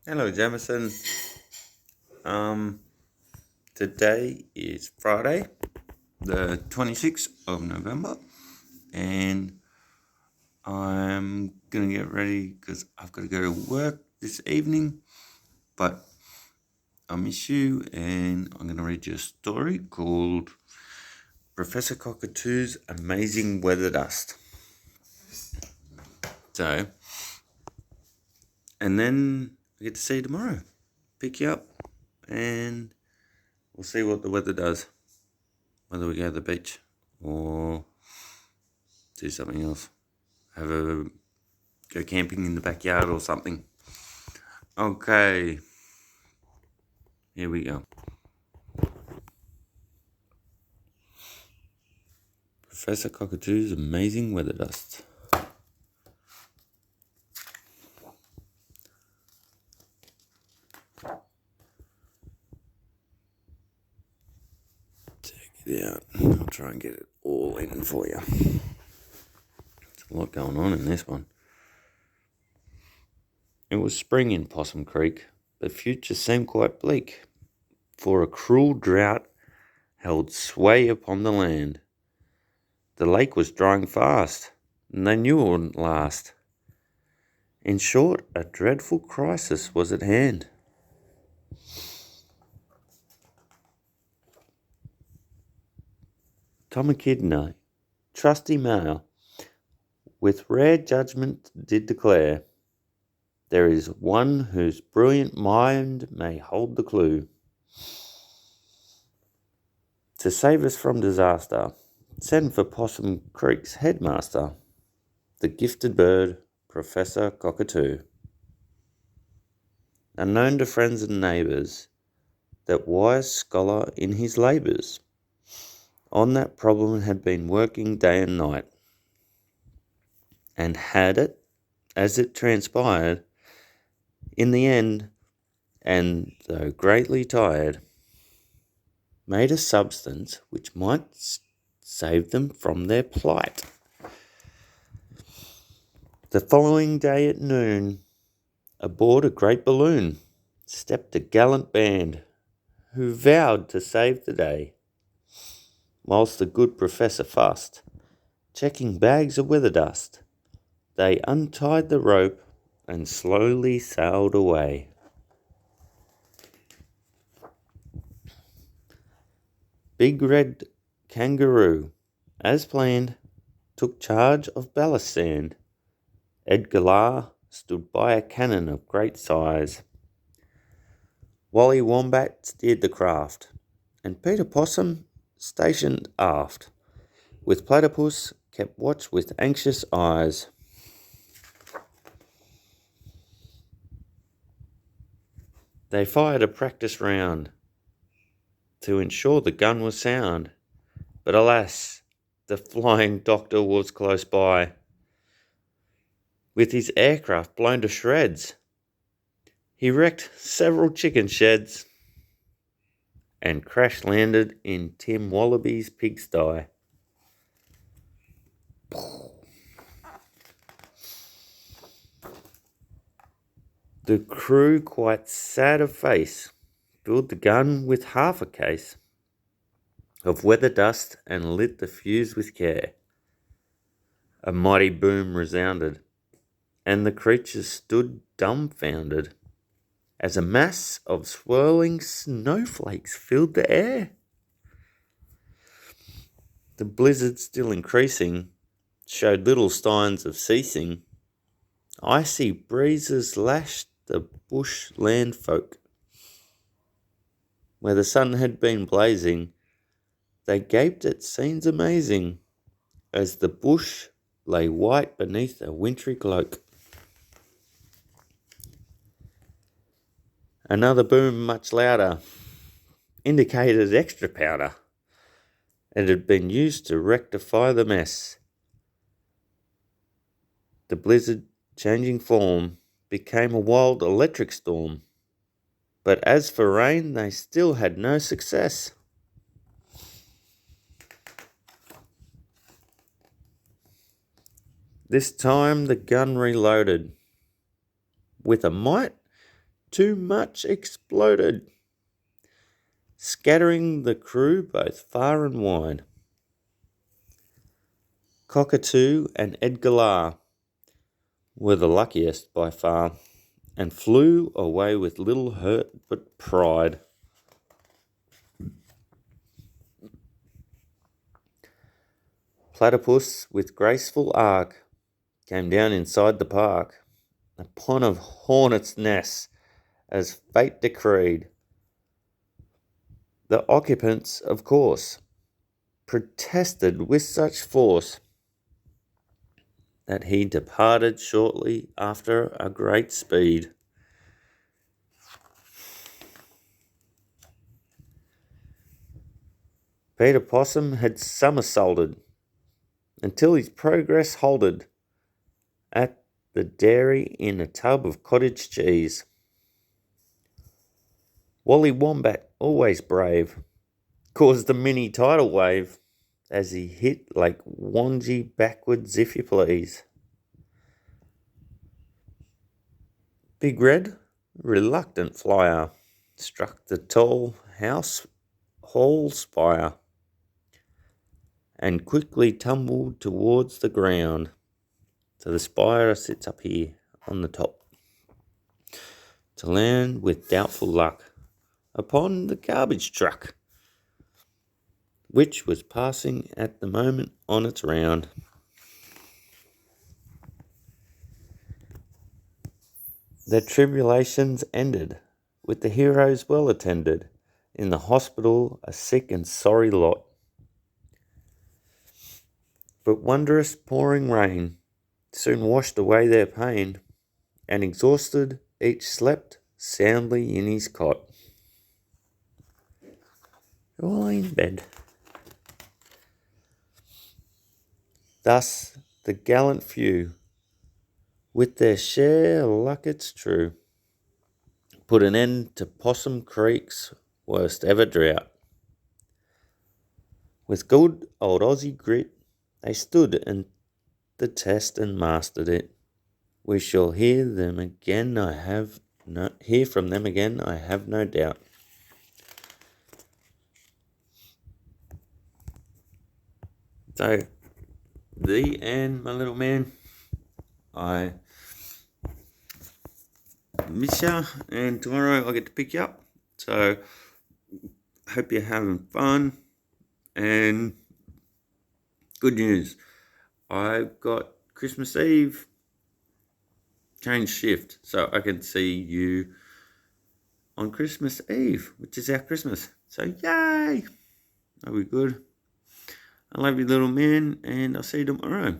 Hello, Jamison. Um, Today is Friday, the 26th of November, and I'm gonna get ready because I've got to go to work this evening. But I miss you, and I'm gonna read you a story called Professor Cockatoo's Amazing Weather Dust. So, and then I get to see you tomorrow, pick you up, and we'll see what the weather does. Whether we go to the beach or do something else. Go camping in the backyard or something. Okay, here we go. Professor Cockatoo's Amazing Weather Dust. Check it out. I'll try and get it all in for you. There's a lot going on in this one. It was spring in Possum Creek, but future seemed quite bleak, for a cruel drought held sway upon the land. The lake was drying fast, and they knew it wouldn't last. In short, a dreadful crisis was at hand. Tom Echidna, trusty male, with rare judgment did declare, there is one whose brilliant mind may hold the clue to save us from disaster. Send for Possum Creek's headmaster, the gifted bird, Professor Cockatoo. Unknown to friends and neighbours, that wise scholar in his labours on that problem had been working day and night, and had it, as it transpired, in the end, and though greatly tired, made a substance which might save them from their plight. The following day at noon, aboard a great balloon, stepped a gallant band, who vowed to save the day, whilst the good professor fussed, checking bags of weather dust. They untied the rope and slowly sailed away. Big Red Kangaroo, as planned, took charge of ballast sand. Edgar Law stood by a cannon of great size. Wally Wombat steered the craft, and Peter Possum stationed aft, with Platypus kept watch with anxious eyes. They fired a practice round to ensure the gun was sound, but alas, the flying doctor was close by, with his aircraft blown to shreds. He wrecked several chicken sheds and crash landed in Tim Wallaby's pigsty. The crew, quite sad of face, filled the gun with half a case of weather dust and lit the fuse with care. A mighty boom resounded, and the creatures stood dumbfounded as a mass of swirling snowflakes filled the air. The blizzard, still increasing, showed little signs of ceasing. Icy breezes lashed the bushland folk. Where the sun had been blazing, they gaped at scenes amazing, as the bush lay white beneath a wintry cloak. Another boom, much louder, indicated extra powder. It had been used to rectify the mess. The blizzard, changing form, became a wild electric storm. But as for rain, they still had no success. This time the gun reloaded. With a might, too much exploded, scattering the crew both far and wide. Cockatoo and Edgar were the luckiest by far, and flew away with little hurt but pride. Platypus, with graceful arc, came down inside the park, upon a hornet's nest, as fate decreed. The occupants, of course, protested with such force that he departed shortly after a great speed. Peter Possum had somersaulted until his progress halted at the dairy in a tub of cottage cheese. Wally Wombat, always brave, caused a mini tidal wave as he hit Lake Wangi backwards, if you please. Big Red, reluctant flyer, struck the tall house hall spire and quickly tumbled towards the ground. So the spire sits up here on the top, to land with doubtful luck upon the garbage truck, which was passing at the moment on its round. Their tribulations ended, with the heroes well attended, in the hospital a sick and sorry lot. But wondrous pouring rain soon washed away their pain, and exhausted each slept soundly in his cot. All in bed. Thus the gallant few, with their share luck it's true, put an end to Possum Creek's worst ever drought. With good old Aussie grit, they stood and the test and mastered it. We shall hear from them again, I have no doubt. So, the end, my little man. I miss ya, and tomorrow I'll get to pick you up. So, hope you're having fun. And good news, I've got Christmas Eve change shift, so I can see you on Christmas Eve, which is our Christmas. So yay! That'll be good. I love you, little man, and I'll see you tomorrow.